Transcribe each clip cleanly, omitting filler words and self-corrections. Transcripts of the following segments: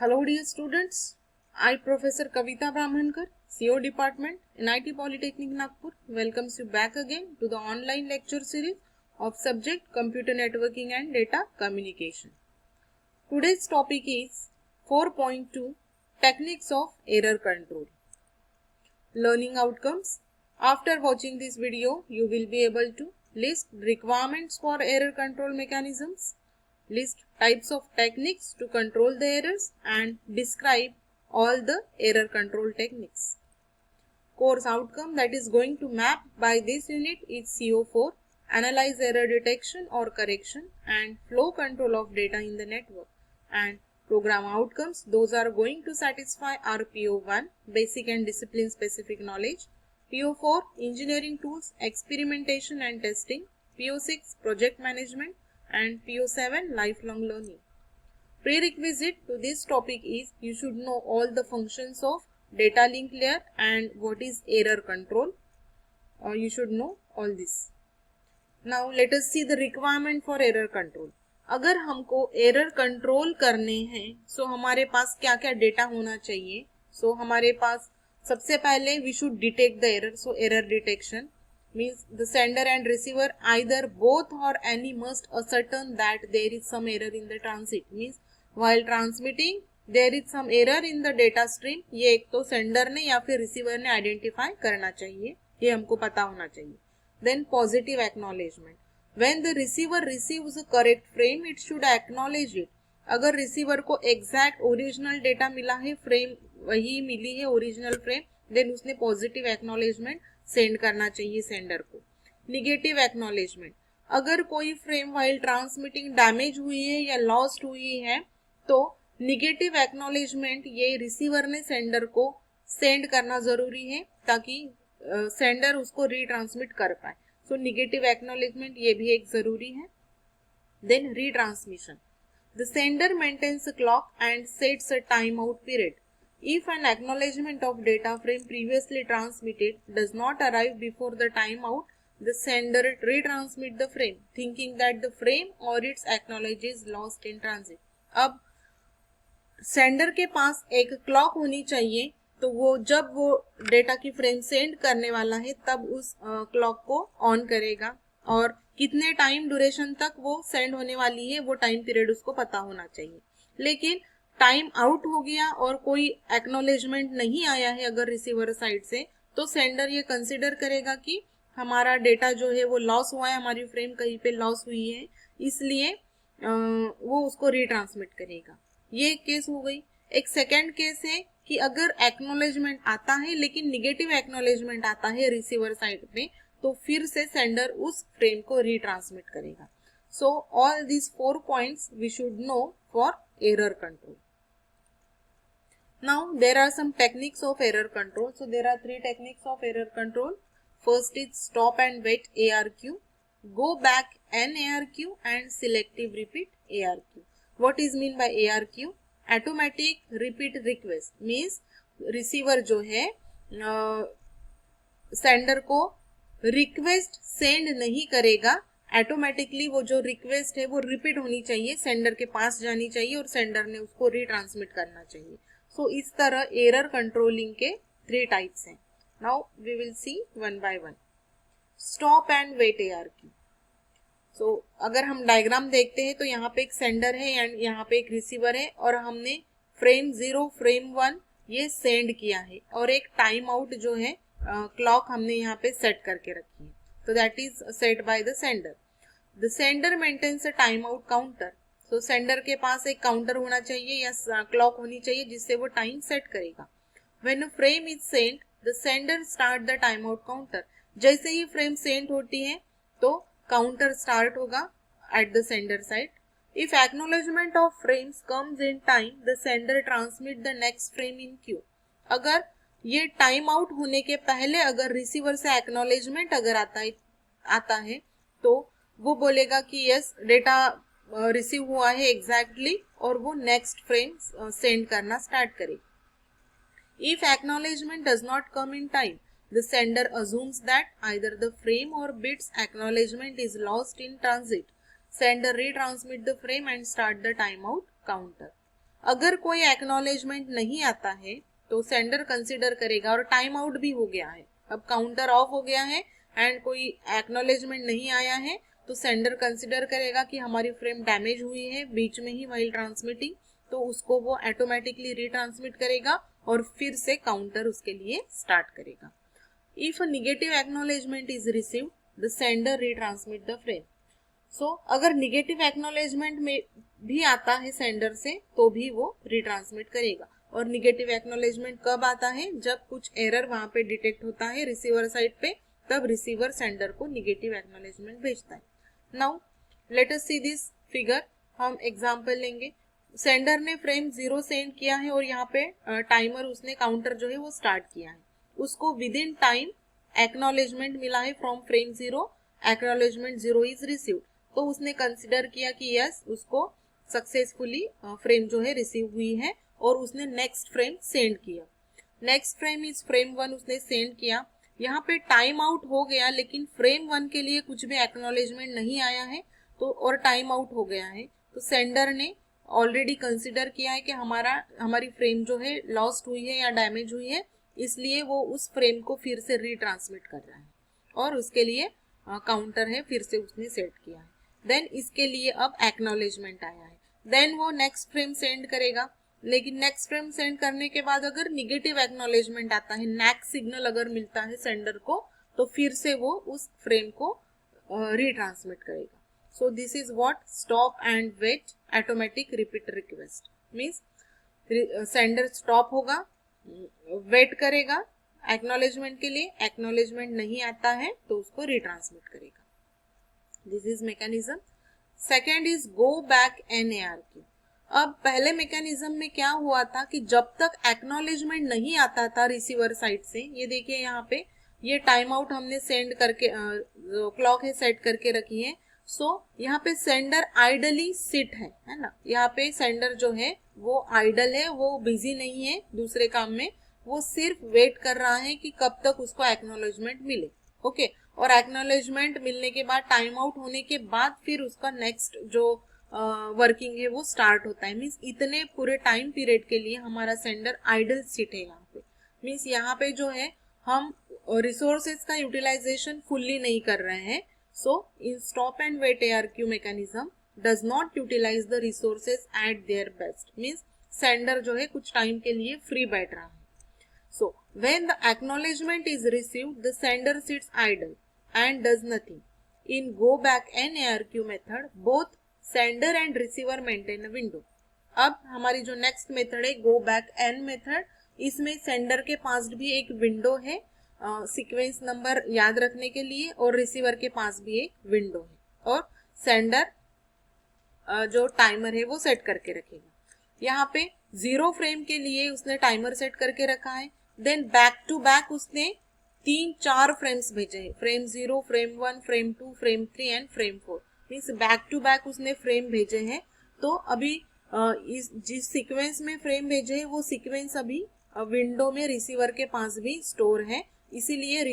Hello dear students, I Professor Kavita Brahmankar, CO Department, NIT Polytechnic Nagpur welcomes you back again to the online lecture series of subject Computer Networking and Data Communication. Today's topic is 4.2 Techniques of Error Control. Learning outcomes. After watching this video, you will be able to list requirements for error control mechanisms, list types of techniques to control the errors, and describe all the error control techniques. Course outcome that is going to map by this unit is CO4, analyze error detection or correction and flow control of data in the network, and program outcomes, those are going to satisfy our PO1, basic and discipline specific knowledge, PO4, engineering tools, experimentation and testing, PO6, project management, and PO7, lifelong learning. Prerequisite to this topic is you should know all the functions of data link layer and what is error control. You should know all this. Now let us see the requirement for error control. अगर हमको error control करने हैं सो हमारे पास क्या क्या data होना चाहिए. सो हमारे पास सबसे पहले we should detect the error. So error detection means the sender and receiver either both or any must ascertain that there is some error in the transit. means while transmitting there is some error in the data stream. ये एक तो sender ने या फिर receiver ने identify करना चाहिए, ये हमको पता होना चाहिए. Then positive acknowledgement. When the receiver receives a correct frame, it should acknowledge it. अगर receiver को exact original data मिला है, frame वही मिली है original frame, then उसने positive acknowledgement सेंड करना चाहिए सेंडर को. निगेटिव एक्नॉलेजमेंट, अगर कोई फ्रेम वाइल ट्रांसमिटिंग डैमेज हुई है या लॉस्ट हुई है तो निगेटिव एक्नॉलेजमेंट ये रिसीवर ने सेंडर को सेंड करना जरूरी है ताकि सेंडर उसको रीट्रांसमिट कर पाए. सो निगेटिव एक्नॉलेजमेंट ये भी एक जरूरी है. Then retransmission, the sender maintains a clock and sets a time out period. If an acknowledgement of data frame previously transmitted does not arrive before the timeout, the sender retransmit the frame, thinking that the frame or its acknowledge is lost in transit. अब sender के पास एक clock होनी चाहिए, तो वो जब वो data की फ्रेम सेंड करने वाला है तब उस क्लॉक को ऑन करेगा और कितने टाइम ड्यूरेशन तक वो सेंड होने वाली है वो टाइम पीरियड उसको पता होना चाहिए. लेकिन टाइम आउट हो गया और कोई एक्नॉलेजमेंट नहीं आया है अगर रिसीवर साइड से, तो सेंडर ये कंसिडर करेगा कि हमारा डेटा जो है वो लॉस हुआ है, हमारी फ्रेम कहीं पे लॉस हुई है, इसलिए वो उसको रीट्रांसमिट करेगा. ये केस हो गई. एक सेकेंड केस है कि अगर एक्नॉलेजमेंट आता है लेकिन निगेटिव एक्नॉलेजमेंट आता है रिसीवर साइड पे, तो फिर से सेंडर उस फ्रेम को रीट्रांसमिट करेगा. So all this 4 points we should know for error control. Now there are some techniques of error control. So there are 3 techniques of error control. First is stop and wait ARQ, go back N ARQ, and selective repeat ARQ. What is mean by ARQ? Automatic repeat request means receiver जो है sender को request send नहीं करेगा, automatically वो जो request है वो repeat होनी चाहिए, सेंडर के पास जानी चाहिए और सेंडर ने उसको रीट्रांसमिट करना चाहिए. सो इस तरह एरर कंट्रोलिंग के 3 टाइप्स हैं. Now we will see one by one. Stop and wait ARQ. So अगर हम डायग्राम देखते हैं तो यहाँ पे एक सेंडर है एंड यहाँ पे एक रिसीवर है और हमने फ्रेम 0 फ्रेम 1 ये सेंड किया है और एक टाइम आउट जो है क्लॉक हमने यहाँ पे सेट करके रखी है. So that is set by the sender. The sender maintains a timeout counter. So sender के पास एक काउंटर होना चाहिए या क्लॉक होनी चाहिए जिससे वो टाइम सेट करेगा. When a frame is sent, the sender start the timeout counter. जैसे ही फ्रेम सेंड होती है तो काउंटर स्टार्ट होगा at the sender side. If acknowledgement of frames comes in time, the sender transmit the next frame in queue. अगर ये time out होने के पहले अगर रिसीवर से एक्नॉलेजमेंट अगर आता है तो वो बोलेगा कि यस डेटा रिसीव हुआ है एग्जैक्टली और वो नेक्स्ट फ्रेम सेंड करना स्टार्ट करेगा. If acknowledgement does not come in time, the sender assumes that either the frame और its acknowledgement is lost in transit. Sender retransmit the frame and start the time out counter. अगर कोई acknowledgement नहीं आता है तो sender consider करेगा, और time out भी हो गया है, अब काउंटर ऑफ हो गया है एंड कोई एक्नॉलेजमेंट नहीं आया है, तो सेंडर कंसिडर करेगा कि हमारी फ्रेम डैमेज हुई है बीच में ही व्हाइल ट्रांसमिटिंग, तो उसको वो ऑटोमेटिकली रिट्रांसमिट करेगा और फिर से काउंटर उसके लिए स्टार्ट करेगा। If a negative acknowledgement is received, the sender retransmit the frame. So अगर निगेटिव एक्नॉलेजमेंट में भी आता है सेंडर से तो भी वो रिट्रांसमिट करेगा। और निगेटिव एक्नॉलेजमेंट कब आता है? जब कुछ एरर वहां पे डिटेक्ट होता है रिसीवर साइड पे, तब रिसीवर सेंडर को निगेटिव एक्नॉलेजमेंट भेजता है। Now let us see this figure. हम एग्जांपल लेंगे। सेंडर ने फ्रेम 0 सेंड किया है और यहाँ पे टाइमर उसने काउंटर जो है वो स्टार्ट किया है, उसको विद इन टाइम एक्नॉलेजमेंट मिला है from frame 0, acknowledgement 0 is received, तो उसने कंसिडर किया कि यस उसको सक्सेसफुली फ्रेम जो है रिसीव हुई है और उसने नेक्स्ट फ्रेम सेंड किया। नेक्स्ट फ्रेम इज फ्रेम 1 उसने सेंड किया, यहाँ पे टाइम आउट हो गया लेकिन फ्रेम 1 के लिए कुछ भी एक्नॉलेजमेंट नहीं आया है, तो और टाइम आउट हो गया है, तो सेंडर ने ऑलरेडी कंसिडर किया है कि हमारी फ्रेम जो है लॉस्ट हुई है या डैमेज हुई है, इसलिए वो उस फ्रेम को फिर से रीट्रांसमिट कर रहा है और उसके लिए काउंटर है फिर से उसने सेट किया है। देन इसके लिए अब एक्नॉलेजमेंट आया है, देन वो नेक्स्ट फ्रेम सेंड करेगा, लेकिन नेक्स्ट फ्रेम सेंड करने के बाद अगर निगेटिव एक्नॉलेजमेंट आता है, नैक सिग्नल अगर मिलता है सेंडर को, तो फिर से वो उस फ्रेम को रीट्रांसमिट करेगा। So this is what stop and wait automatic repeat request means. Sender stop होगा, वेट करेगा एक्नॉलेजमेंट के लिए, एक्नॉलेजमेंट नहीं आता है तो उसको रिट्रांसमिट करेगा। This is mechanism. Second is go back NARQ। अब पहले मैकेनिज्म में क्या हुआ था कि जब तक एक्नॉलेजमेंट नहीं आता था रिसीवर साइड से, ये देखिए यहाँ पे ये टाइम आउट हमने सेंड करके क्लॉक है सेट करके रखी है, सो यहाँ पे सेंडर आइडली सिट है ना, यहाँ पे सेंडर जो है वो आइडल है, वो बिजी नहीं है दूसरे काम में, वो सिर्फ वेट कर रहा है कि कब तक उसको एक्नॉलेजमेंट मिले। ओके और एक्नॉलेजमेंट मिलने के बाद टाइम आउट होने के बाद फिर उसका नेक्स्ट जो वर्किंग है वो स्टार्ट होता है। मीन्स इतने पूरे टाइम पीरियड के लिए हमारा सेंडर आइडल सिट है यहाँ पे। मीन्स यहाँ पे जो है हम रिसोर्सेज का यूटिलाइजेशन फुल्ली नहीं कर रहे हैं। So in stop and wait ARQ mechanism does not utilize the resources at their best. Means sender जो है कुछ टाइम के लिए फ्री बैठ रहा है। So, when the acknowledgement is received, the sender sits idle and does nothing. In go back NARQ method, both sender and receiver maintain a window. अब हमारी जो नेक्स्ट मेथड है गो बैक N मेथड, इसमें sender के पास भी एक window है sequence number याद रखने के लिए, और रिसीवर के पास भी एक विंडो है, और सेंडर जो टाइमर है वो सेट करके रखेगा। यहाँ पे 0 फ्रेम के लिए उसने टाइमर सेट करके रखा है, देन बैक टू बैक उसने 3-4 फ्रेम्स भेजे हैं, frame 0, frame 1, frame 2, frame 3 and frame 4। Means back to back उसने फ्रेम भेजे हैं। तो अभी इस जिस सीक्वेंस में फ्रेम भेजे हैं वो सीक्वेंस अभी विंडो में रिसीवर के पास भी स्टोर है, इसीलिए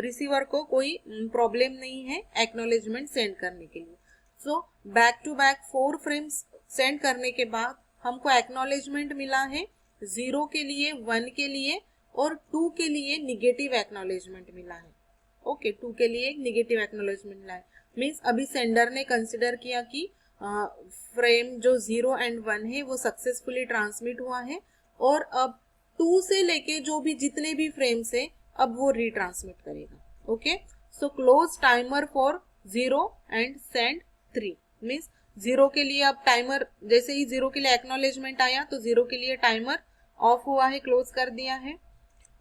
रिसीवर को कोई प्रॉब्लम नहीं है एक्नॉलेजमेंट सेंड करने के लिए। So back to back 4 frames send करने के बाद हमको एक्नॉलेजमेंट मिला है 0 के लिए, 1 के लिए और 2 के लिए निगेटिव एक्नॉलेजमेंट मिला है। ओके 2 के लिए एक निगेटिव एक्नॉलेजमेंट मिला है। मीन्स अभी सेंडर ने कंसिडर किया कि फ्रेम जो 0 एंड 1 है वो सक्सेसफुली ट्रांसमिट हुआ है, और अब 2 से लेके जो भी जितने भी फ्रेम्स है अब वो रीट्रांसमिट करेगा। Okay so close timer for 0 and send 3। Means 0 के लिए अब टाइमर, जैसे ही 0 के लिए एक्नॉलेजमेंट आया तो 0 के लिए टाइमर ऑफ हुआ है, क्लोज कर दिया है।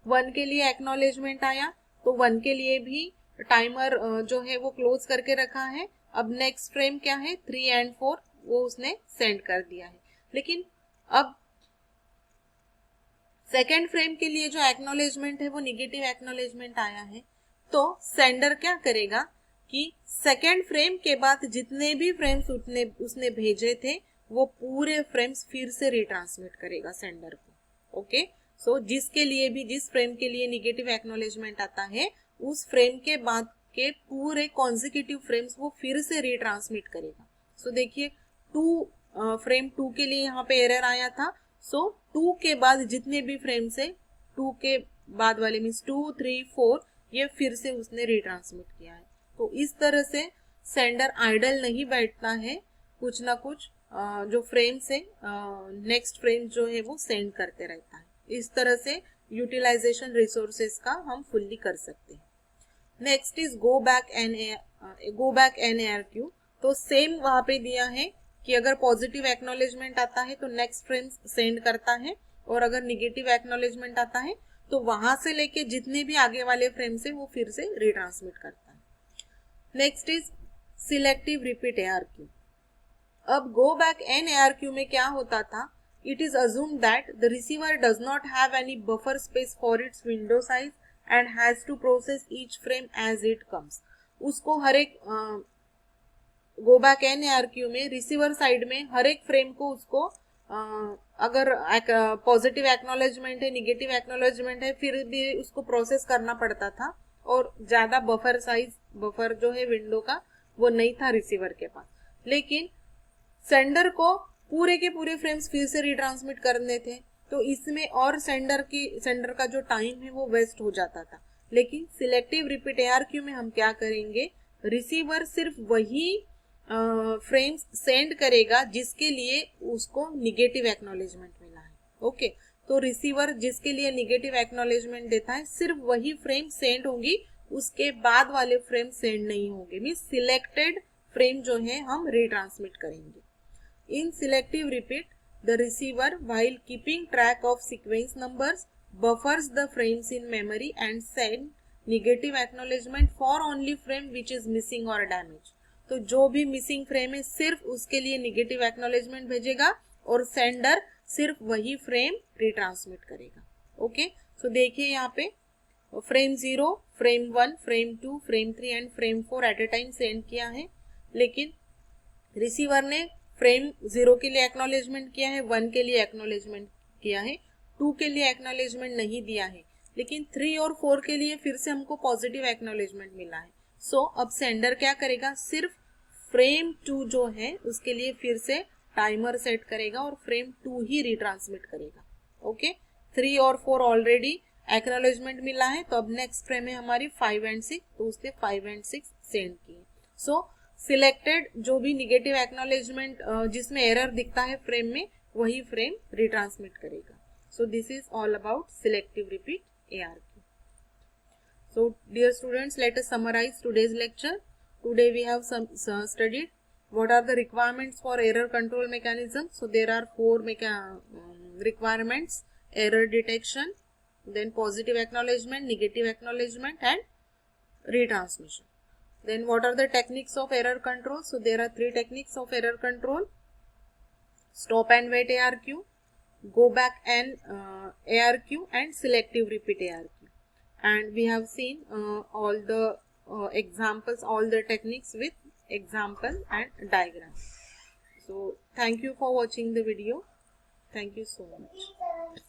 1 के लिए एक्नॉलेजमेंट आया तो 1 के लिए भी टाइमर जो है वो क्लोज करके रखा है। अब नेक्स्ट फ्रेम क्या है 3 एंड 4 वो उसने सेंड कर दिया है। लेकिन अब सेकेंड फ्रेम के लिए जो एक्नॉलेजमेंट है वो निगेटिव एक्नॉलेजमेंट आया है, तो सेंडर क्या करेगा कि सेकेंड फ्रेम के बाद जितने भी फ्रेम्स उसने भेजे थे वो पूरे फ्रेम्स फिर से रिट्रांसमिट करेगा सेंडर को। ओके सो जिसके लिए भी जिस फ्रेम के लिए निगेटिव एक्नॉलेजमेंट आता है उस फ्रेम के बाद के पूरे कॉन्जिक्यूटिव फ्रेम्स वो फिर से रिट्रांसमिट करेगा। सो देखिए 2 फ्रेम 2 के लिए यहाँ पे एरर आया था। सो 2 के बाद जितने भी फ्रेम्स है 2 के बाद वाले मीन्स 2, 3, 4 ये फिर से उसने रिट्रांसमिट किया है। तो इस तरह से सेंडर आइडल नहीं बैठता है, कुछ ना कुछ जो फ्रेम्स है नेक्स्ट फ्रेम जो है वो सेंड करते रहता है। इस तरह से यूटिलाइजेशन रिसोर्सेज का हम फुल्ली कर सकते हैं। Next is go back n ARQ। तो सेम वहां पे दिया है कि अगर पॉजिटिव एक्नॉलेजमेंट आता है तो नेक्स्ट फ्रेम सेंड करता है, और अगर निगेटिव एक्नॉलेजमेंट आता है तो वहां से लेके जितने भी आगे वाले फ्रेम से वो फिर से रिट्रांसमिट करता है। Next is selective repeat ARQ। अब गो बैक एन ARQ में क्या होता था, it is assume that the receiver does not have any buffer space for its window size and has to process each frame as it comes. उसको हर एक go back n ARQ में receiver side में हर एक frame को उसको अगर पॉजिटिव एक्नॉलेजमेंट है, निगेटिव एक्नॉलेजमेंट है, फिर भी उसको प्रोसेस करना पड़ता था, और ज्यादा बफर साइज बफर जो है विंडो का वो नहीं था रिसीवर के पास। लेकिन सेंडर को पूरे के पूरे फ्रेम्स फिर से रिट्रांसमिट करने थे, तो इसमें और सेंडर का जो टाइम है वो वेस्ट हो जाता था। लेकिन सिलेक्टिव रिपीट ARQ में हम क्या करेंगे, रिसीवर सिर्फ वही फ्रेम्स सेंड करेगा जिसके लिए उसको निगेटिव एक्नॉलेजमेंट मिला है। ओके, तो रिसीवर जिसके लिए निगेटिव एक्नॉलेजमेंट देता है सिर्फ वही फ्रेम सेंड होंगी, उसके बाद वाले फ्रेम सेंड नहीं होंगे। मींस सिलेक्टेड फ्रेम जो है हम रिट्रांसमिट करेंगे। In selective repeat, the receiver, while keeping track of sequence numbers, buffers the frames in memory and send negative acknowledgement for only frame which is missing or damaged. तो जो भी missing frame है सिर्फ उसके लिए negative acknowledgement भेजेगा, और sender सिर्फ वही फ्रेम रिट्रांसमिट करेगा। ओके, सो देखिए यहाँ पे frame 0, frame 1, frame 2, frame 3 and frame 4 at a time send किया है, लेकिन रिसीवर ने फ्रेम 0 के लिए एक्नॉलेजमेंट किया है, 1 के लिए एक्नॉलेजमेंट किया है, 2 के लिए एक्नॉलेजमेंट नहीं दिया है, लेकिन 3 और 4 के लिए फिर से हमको पॉजिटिव एक्नॉलेजमेंट मिला है। सो अब सेंडर क्या करेगा, सिर्फ फ्रेम 2 जो है उसके लिए फिर से टाइमर सेट करेगा और फ्रेम 2 ही रिट्रांसमिट करेगा। ओके, 3 और 4 ऑलरेडी एक्नॉलेजमेंट मिला है, तो अब नेक्स्ट फ्रेम है हमारी 5 एंड 6, तो उसने 5 एंड 6 सेंड किए। सो सिलेक्टेड जो भी निगेटिव एक्नॉलेजमेंट जिसमें एरर दिखता है फ्रेम में वही फ्रेम रिट्रांसमिट करेगा। So this is all about selective repeat ARQ. So dear students, let us summarize today's lecture. Today we have studied what are the requirements for error control mechanism. So there are 4 requirements: error detection, then positive acknowledgement, negative acknowledgement and retransmission. Then what are the techniques of error control? So there are 3 techniques of error control: stop and wait ARQ, go back and ARQ and selective repeat ARQ. And we have seen all the examples, all the techniques with example and diagram. So thank you for watching the video. Thank you so much.